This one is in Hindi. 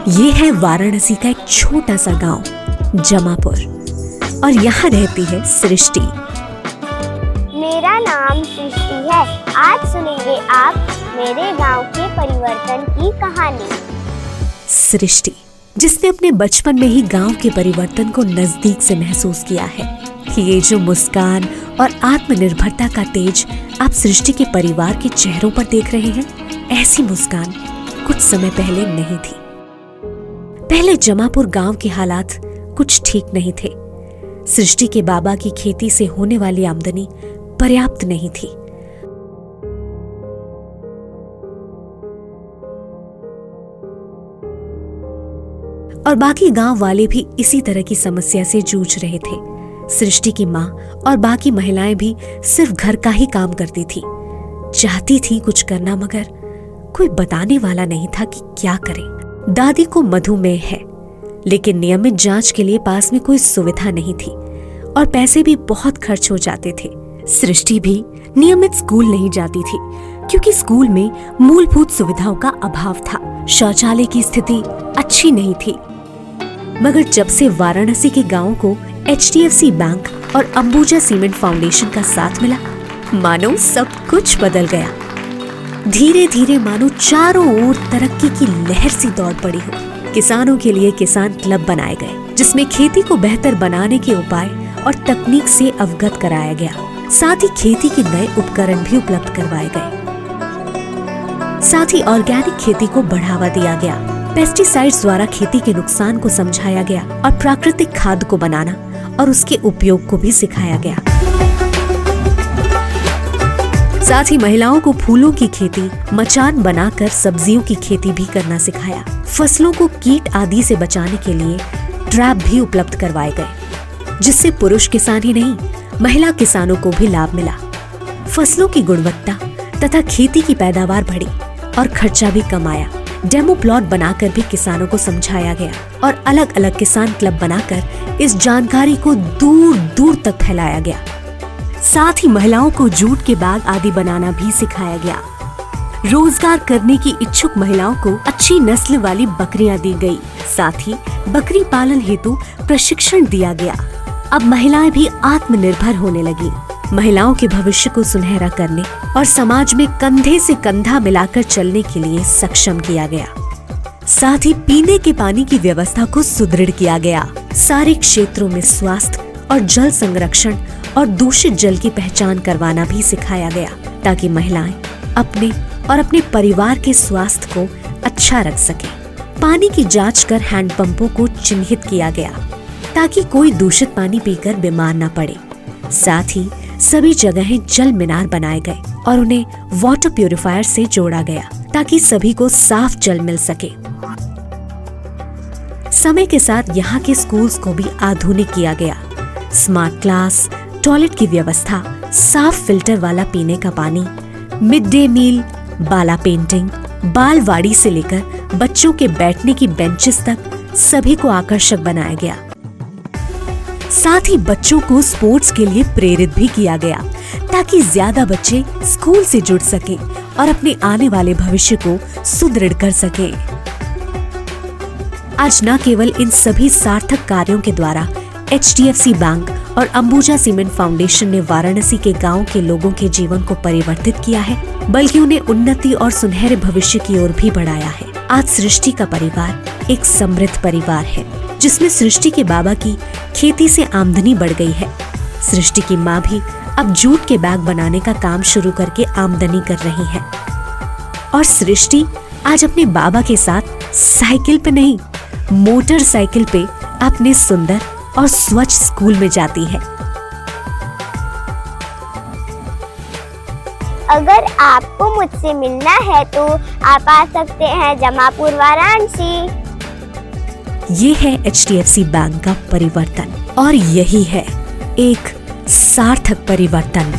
ये है वाराणसी का एक छोटा सा गांव जमापुर और यहाँ रहती है सृष्टि। मेरा नाम सृष्टि है। आज सुनेंगे आप मेरे गांव के परिवर्तन की कहानी। सृष्टि जिसने अपने बचपन में ही गांव के परिवर्तन को नजदीक से महसूस किया है। ये जो मुस्कान और आत्मनिर्भरता का तेज आप सृष्टि के परिवार के चेहरों पर देख रहे हैं, ऐसी मुस्कान कुछ समय पहले नहीं थी। पहले जमापुर गांव के हालात कुछ ठीक नहीं थे। सृष्टि के बाबा की खेती से होने वाली आमदनी पर्याप्त नहीं थी। और बाकी गांव वाले भी इसी तरह की समस्या से जूझ रहे थे। सृष्टि की मां और बाकी महिलाएं भी सिर्फ घर का ही काम करती थी। चाहती थी कुछ करना, मगर कोई बताने वाला नहीं था कि क्या करें। दादी को मधुमेह है, लेकिन नियमित जांच के लिए पास में कोई सुविधा नहीं थी और पैसे भी बहुत खर्च हो जाते थे। सृष्टि भी नियमित स्कूल नहीं जाती थी क्योंकि स्कूल में मूलभूत सुविधाओं का अभाव था। शौचालय की स्थिति अच्छी नहीं थी। मगर जब से वाराणसी के गांवों को HDFC बैंक और अंबुजा सीमेंट फाउंडेशन का साथ मिला, मानो सब कुछ बदल गया। धीरे धीरे मानो चारों ओर तरक्की की लहर सी दौड़ पड़ी हो। किसानों के लिए किसान क्लब बनाए गए, जिसमें खेती को बेहतर बनाने के उपाय और तकनीक से अवगत कराया गया। साथ ही खेती के नए उपकरण भी उपलब्ध करवाए गए। साथ ही ऑर्गेनिक खेती को बढ़ावा दिया गया। पेस्टिसाइड्स द्वारा खेती के नुकसान को समझाया गया और प्राकृतिक खाद को बनाना और उसके उपयोग को भी सिखाया गया। साथ ही महिलाओं को फूलों की खेती, मचान बनाकर सब्जियों की खेती भी करना सिखाया। फसलों को कीट आदि से बचाने के लिए ट्रैप भी उपलब्ध करवाए गए, जिससे पुरुष किसान ही नहीं, महिला किसानों को भी लाभ मिला। फसलों की गुणवत्ता तथा खेती की पैदावार बढ़ी और खर्चा भी कम आया। डेमो प्लॉट बनाकर भी किसानों को समझाया गया और अलग अलग किसान क्लब बनाकर इस जानकारी को दूर दूर तक फैलाया गया। साथ ही महिलाओं को जूट के बैग आदि बनाना भी सिखाया गया। रोजगार करने की इच्छुक महिलाओं को अच्छी नस्ल वाली बकरियां दी गई। साथ ही बकरी पालन हेतु प्रशिक्षण दिया गया। अब महिलाएं भी आत्मनिर्भर होने लगी। महिलाओं के भविष्य को सुनहरा करने और समाज में कंधे से कंधा मिलाकर चलने के लिए सक्षम किया गया। साथ ही पीने के पानी की व्यवस्था को सुदृढ़ किया गया। सारे क्षेत्रों में स्वास्थ्य और जल संरक्षण और दूषित जल की पहचान करवाना भी सिखाया गया, ताकि महिलाएं अपने और अपने परिवार के स्वास्थ्य को अच्छा रख सकें। पानी की जांच कर हैंडपंपों को चिन्हित किया गया, ताकि कोई दूषित पानी पीकर बीमार न पड़े। साथ ही सभी जगहें जल मीनार बनाए गए और उन्हें वाटर प्यूरिफायर से जोड़ा गया, ताकि सभी को साफ जल मिल सके। समय के साथ यहाँ के स्कूल्स को भी आधुनिक किया गया। स्मार्ट क्लास, टॉयलेट की व्यवस्था, साफ फिल्टर वाला पीने का पानी, मिड डे मील, बाला पेंटिंग, बालवाड़ी से लेकर बच्चों के बैठने की बेंचेस तक सभी को आकर्षक बनाया गया। साथ ही बच्चों को स्पोर्ट्स के लिए प्रेरित भी किया गया, ताकि ज्यादा बच्चे स्कूल से जुड़ सकें और अपने आने वाले भविष्य को सुदृढ़ कर सकें। आज न केवल इन सभी सार्थक कार्यों के द्वारा HDFC बैंक और अंबुजा सीमेंट फाउंडेशन ने वाराणसी के गांव के लोगों के जीवन को परिवर्तित किया है, बल्कि उन्हें उन्नति और सुनहरे भविष्य की ओर भी बढ़ाया है। आज सृष्टि का परिवार एक समृद्ध परिवार है, जिसमें सृष्टि के बाबा की खेती से आमदनी बढ़ गई है। सृष्टि की माँ भी अब जूट के बैग बनाने का काम शुरू करके आमदनी कर रही है। और सृष्टि आज अपने बाबा के साथ साइकिल पे नहीं, मोटरसाइकिल पे अपने सुंदर और स्वच्छ स्कूल में जाती है। अगर आपको मुझसे मिलना है तो आप आ सकते हैं जमापुर वाराणसी। ये है HDFC बैंक का परिवर्तन और यही है एक सार्थक परिवर्तन।